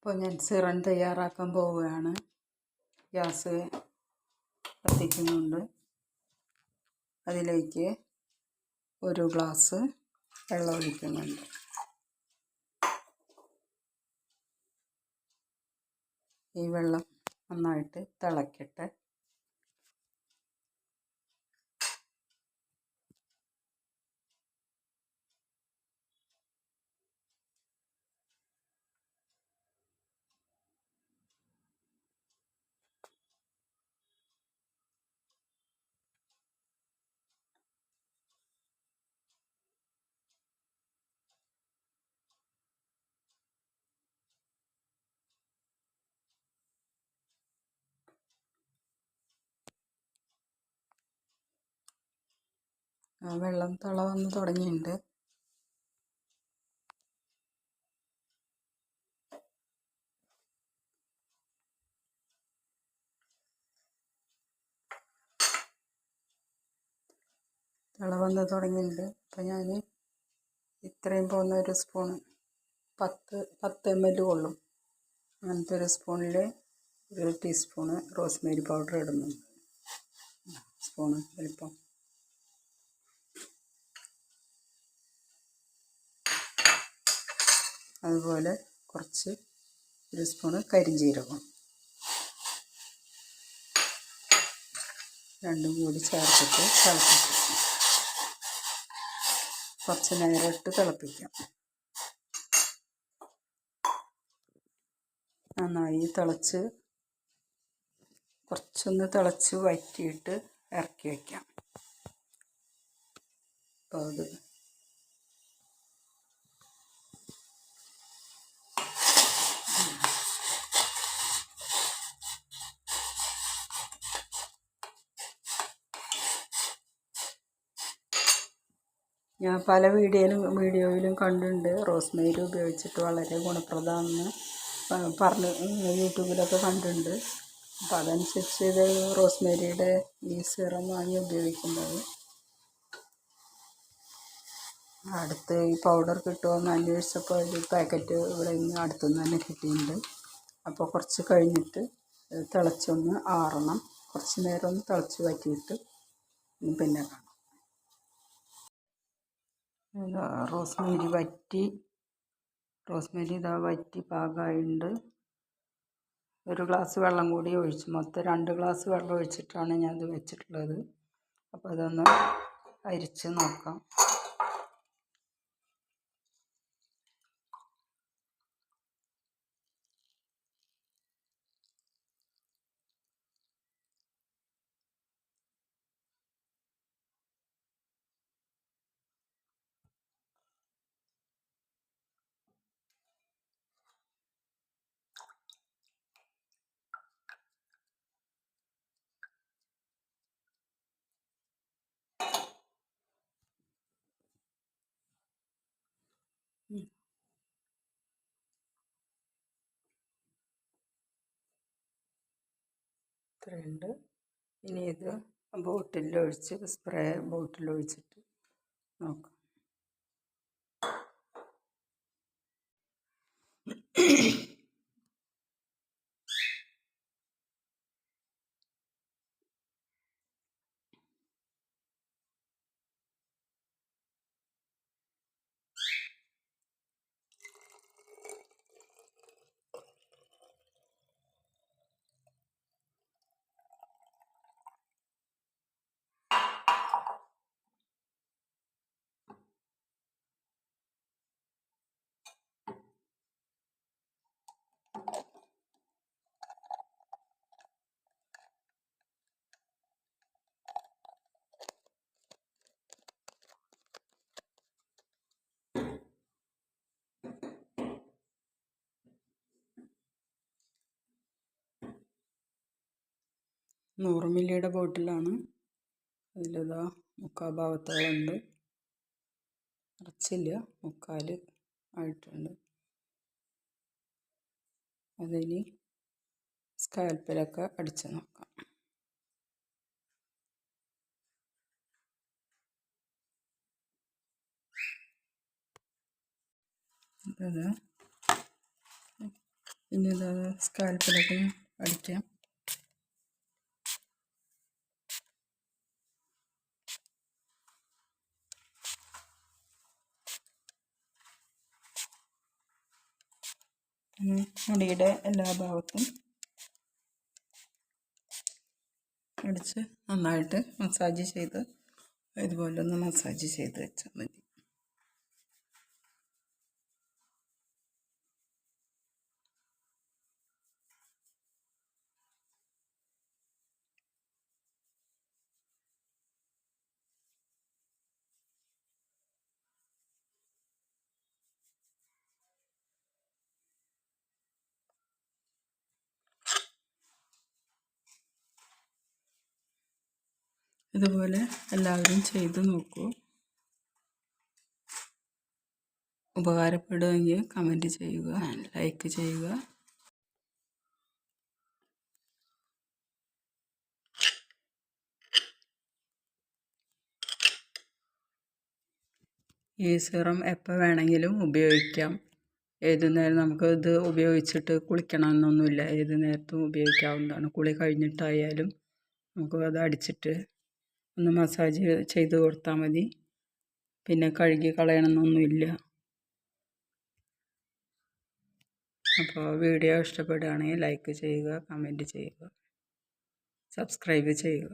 അപ്പോൾ ഞാൻ സിറൻ തയ്യാറാക്കാൻ പോവുകയാണ്. ഗ്യാസ് കത്തിക്കുന്നുണ്ട്. അതിലേക്ക് 1 ഗ്ലാസ് വെള്ളം ഒഴിക്കുന്നുണ്ട്. ഈ വെള്ളം നന്നായിട്ട് തിളക്കട്ടെ. വെള്ളം തിള വന്ന് തുടങ്ങിയിട്ടുണ്ട്. തിള വന്ന് തുടങ്ങിയിട്ടുണ്ട്. അപ്പോൾ ഞാൻ ഇത്രയും പോകുന്ന ഒരു സ്പൂൺ 10 ml കൊള്ളും. അങ്ങനത്തെ ഒരു സ്പൂണിൽ 1 ടീസ്പൂണ് റോസ്മേരി പൗഡർ ഇടുന്നുണ്ട്. സ്പൂണ് വലിപ്പം. അതുപോലെ കുറച്ച് 1 സ്പൂണ് കരിഞ്ജീരകം രണ്ടും കൂടി ചേർത്തിട്ട് തിളപ്പിക്കും. കുറച്ച് നേരം ഇട്ട് തിളപ്പിക്കാം. നന്നായി തിളച്ച് കുറച്ചൊന്ന് തിളച്ച് വറ്റിയിട്ട് ഇറക്കി വയ്ക്കാം. അപ്പോൾ അത് ഞാൻ പല വീഡിയോയിലും കണ്ടിട്ടുണ്ട് റോസ്മേരി ഉപയോഗിച്ചിട്ട് വളരെ ഗുണപ്രദമാണെന്ന് പറഞ്ഞ് യൂട്യൂബിലൊക്കെ കണ്ടിട്ടുണ്ട്. അപ്പം അതനുസരിച്ച് ഇത് റോസ്മേരിയുടെ ഈ സിറം വാങ്ങി ഉപയോഗിക്കുന്നത്. അടുത്ത് ഈ പൗഡർ കിട്ടുമോയെന്ന് അന്വേഷിച്ചപ്പോൾ ഒരു പാക്കറ്റ് ഇവിടെ നിന്ന് അടുത്തുനിന്ന് തന്നെ കിട്ടിയിട്ടുണ്ട്. അപ്പോൾ കുറച്ച് കഴിഞ്ഞിട്ട് തിളച്ചൊന്ന് ആറണം. കുറച്ച് നേരം ഒന്ന് തിളച്ച് വറ്റിയിട്ട് പിന്നെ കാണാം. റോസ്മേരി വറ്റി പാകമായിട്ടുണ്ട്. 1 ഗ്ലാസ് വെള്ളം കൂടി ഒഴിച്ച് മൊത്തം 2 ഗ്ലാസ് വെള്ളം ഒഴിച്ചിട്ടാണ് ഞാനത് വെച്ചിട്ടുള്ളത്. അപ്പോൾ അതൊന്ന് അരിച്ച് നോക്കാം. ഇത്രയുണ്ട്. ഇനി ഇത് ബോട്ടിലൊഴിച്ച് സ്പ്രേ ബോട്ടിലൊഴിച്ചിട്ട് നോക്കാം. നൂറ് മില്ലിയുടെ ബോട്ടിലാണ്. അതിലിതാ 3/4 ഭാഗത്തോളം ഉണ്ട്. നിറച്ചില്ല, 3/4 ആയിട്ടുണ്ട്. അതിനി സ്കാൽപ്പിലൊക്കെ അടിച്ച് നോക്കാം. ഇത് ഇനി ഇത് സ്കാൽപ്പിലൊക്കെ അടിക്കാം. മുടിയുടെ എല്ലാ ഭാഗത്തും അടിച്ച് നന്നായിട്ട് മസാജ് ചെയ്ത് ഇതുപോലെ ഒന്ന് മസാജ് ചെയ്ത് വെച്ചാൽ മതി. ഇതുപോലെ എല്ലാവരും ചെയ്ത് നോക്കൂ. ഉപകാരപ്പെടുമെങ്കിൽ കമൻറ്റ് ചെയ്യുക, ലൈക്ക് ചെയ്യുക. ഈ സിറം എപ്പോൾ വേണമെങ്കിലും ഉപയോഗിക്കാം. ഏത് നേരം നമുക്ക് ഇത് ഉപയോഗിച്ചിട്ട് കുളിക്കണമെന്നൊന്നുമില്ല, ഏത് നേരത്തും ഉപയോഗിക്കാവുന്നതാണ്. കുളി കഴിഞ്ഞിട്ടായാലും നമുക്ക് അത് അടിച്ചിട്ട് ഒന്ന് മസാജ് ചെയ്ത് കൊടുത്താൽ മതി. പിന്നെ കഴുകി കളയണമെന്നൊന്നുമില്ല. അപ്പോൾ വീഡിയോ ഇഷ്ടപ്പെടുകയാണെങ്കിൽ ലൈക്ക് ചെയ്യുക, കമൻറ്റ് ചെയ്യുക, സബ്സ്ക്രൈബ് ചെയ്യുക.